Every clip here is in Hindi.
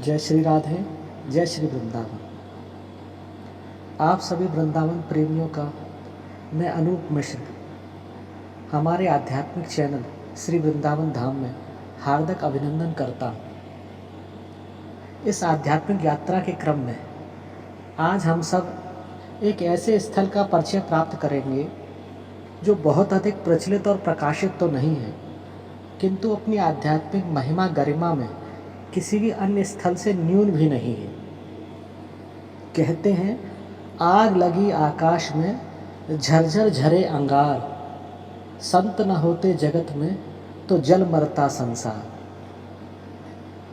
जय श्री राधे, जय श्री वृंदावन। आप सभी वृंदावन प्रेमियों का मैं अनूप मिश्र हमारे आध्यात्मिक चैनल श्री वृंदावन धाम में हार्दिक अभिनंदन करता हूँ। इस आध्यात्मिक यात्रा के क्रम में आज हम सब एक ऐसे स्थल का परिचय प्राप्त करेंगे जो बहुत अधिक प्रचलित और प्रकाशित तो नहीं है, किंतु अपनी आध्यात्मिक महिमा गरिमा में किसी भी अन्य स्थल से न्यून भी नहीं है। कहते हैं, आग लगी आकाश में झरझर झरे अंगार, संत न होते जगत में तो जल मरता संसार।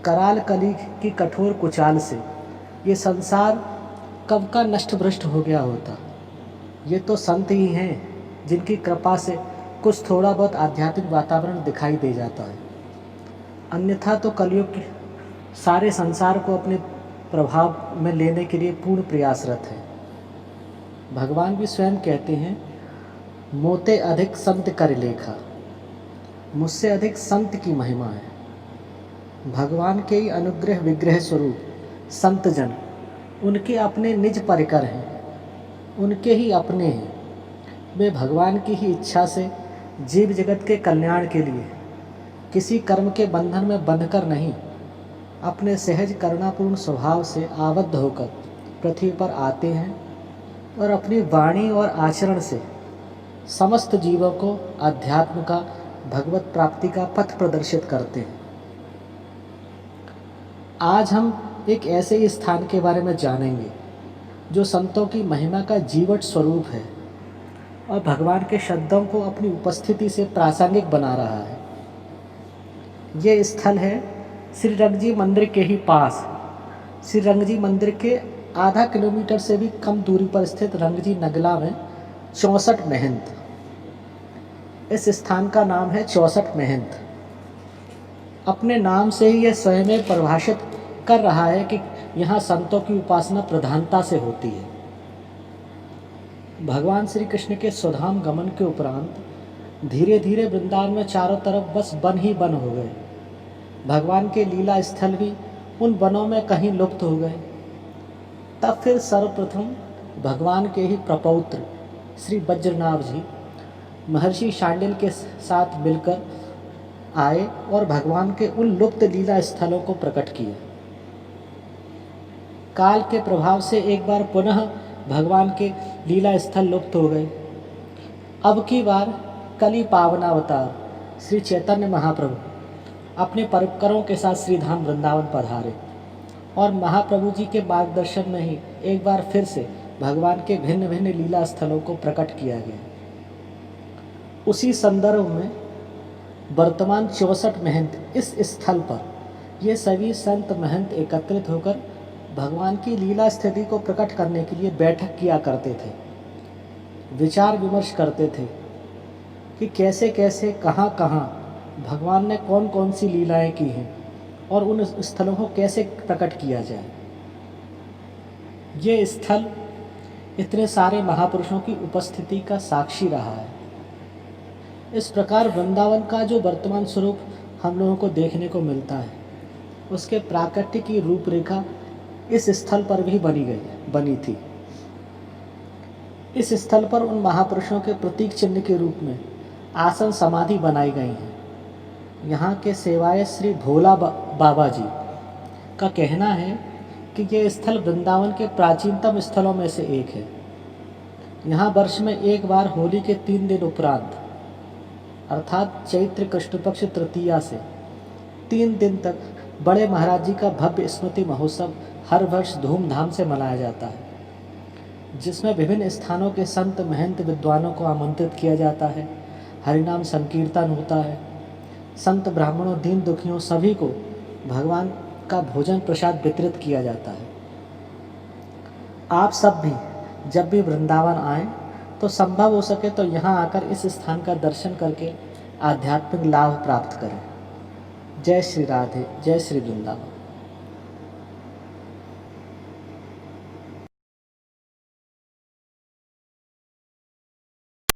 कराल कली की कठोर कुचाल से ये संसार कब का नष्ट भ्रष्ट हो गया होता। ये तो संत ही हैं जिनकी कृपा से कुछ थोड़ा बहुत आध्यात्मिक वातावरण दिखाई दे जाता है, अन्यथा तो कलयुग के सारे संसार को अपने प्रभाव में लेने के लिए पूर्ण प्रयासरत है। भगवान भी स्वयं कहते हैं, मोते अधिक संत कर लेखा, मुझसे अधिक संत की महिमा है। भगवान के ही अनुग्रह विग्रह स्वरूप संत जन उनके अपने निज परिकर हैं, उनके ही अपने हैं। वे भगवान की ही इच्छा से जीव जगत के कल्याण के लिए किसी कर्म के बंधन में बंधकर नहीं, अपने सहज करुणापूर्ण स्वभाव से आबद्ध होकर पृथ्वी पर आते हैं और अपनी वाणी और आचरण से समस्त जीवों को अध्यात्म का, भगवत प्राप्ति का पथ प्रदर्शित करते हैं। आज हम एक ऐसे ही स्थान के बारे में जानेंगे जो संतों की महिमा का जीवट स्वरूप है और भगवान के शब्दों को अपनी उपस्थिति से प्रासंगिक बना रहा है। ये स्थल है श्री रंगजी मंदिर के ही पास, श्री रंगजी मंदिर के आधा किलोमीटर से भी कम दूरी पर स्थित रंगजी नगला में 64 महंत। इस स्थान का नाम है 64 महंत। अपने नाम से ही यह स्वयं परिभाषित कर रहा है कि यहाँ संतों की उपासना प्रधानता से होती है। भगवान श्री कृष्ण के स्वधाम गमन के उपरांत धीरे धीरे वृंदावन में चारों तरफ बस वन ही वन हो गए। भगवान के लीला स्थल भी उन वनों में कहीं लुप्त हो गए। तब फिर सर्वप्रथम भगवान के ही प्रपौत्र श्री वज्रनाभ जी महर्षि शांडिल के साथ मिलकर आए और भगवान के उन लुप्त लीला स्थलों को प्रकट किए। काल के प्रभाव से एक बार पुनः भगवान के लीला स्थल लुप्त हो गए। अब की बार कली पावनावतार श्री चैतन्य महाप्रभु अपने परिकरों के साथ श्री धाम वृंदावन पधारे और महाप्रभु जी के मार्गदर्शन में ही एक बार फिर से भगवान के भिन्न भिन्न लीला स्थलों को प्रकट किया गया। उसी संदर्भ में वर्तमान 64 महंत इस स्थल पर ये सभी संत महंत एकत्रित होकर भगवान की लीला स्थिति को प्रकट करने के लिए बैठक किया करते थे, विचार विमर्श करते थे कि कैसे कैसे कहाँ कहाँ भगवान ने कौन कौन सी लीलाएं की हैं और उन स्थलों को कैसे प्रकट किया जाए। ये स्थल इतने सारे महापुरुषों की उपस्थिति का साक्षी रहा है। इस प्रकार वृंदावन का जो वर्तमान स्वरूप हम लोगों को देखने को मिलता है, उसके प्राकृतिक की रूपरेखा इस स्थल पर भी बनी थी। इस स्थल पर उन महापुरुषों के प्रतीक चिन्ह के रूप में आसन समाधि बनाई गई हैं। यहाँ के सेवाए श्री भोला बाबा जी का कहना है कि ये स्थल वृंदावन के प्राचीनतम स्थलों में से एक है। यहाँ वर्ष में एक बार होली के 3 दिन उपरांत अर्थात चैत्र कृष्ण पक्ष तृतीया से 3 दिन तक बड़े महाराज जी का भव्य स्मृति महोत्सव हर वर्ष धूमधाम से मनाया जाता है, जिसमें विभिन्न स्थानों के संत महंत विद्वानों को आमंत्रित किया जाता है। हरिनाम संकीर्तन होता है। संत ब्राह्मणों, दीन दुखियों सभी को भगवान का भोजन प्रसाद वितरित किया जाता है। आप सब भी जब भी वृंदावन आएं तो संभव हो सके तो यहाँ आकर इस स्थान का दर्शन करके आध्यात्मिक लाभ प्राप्त करें। जय श्री राधे, जय श्री वृंदावन।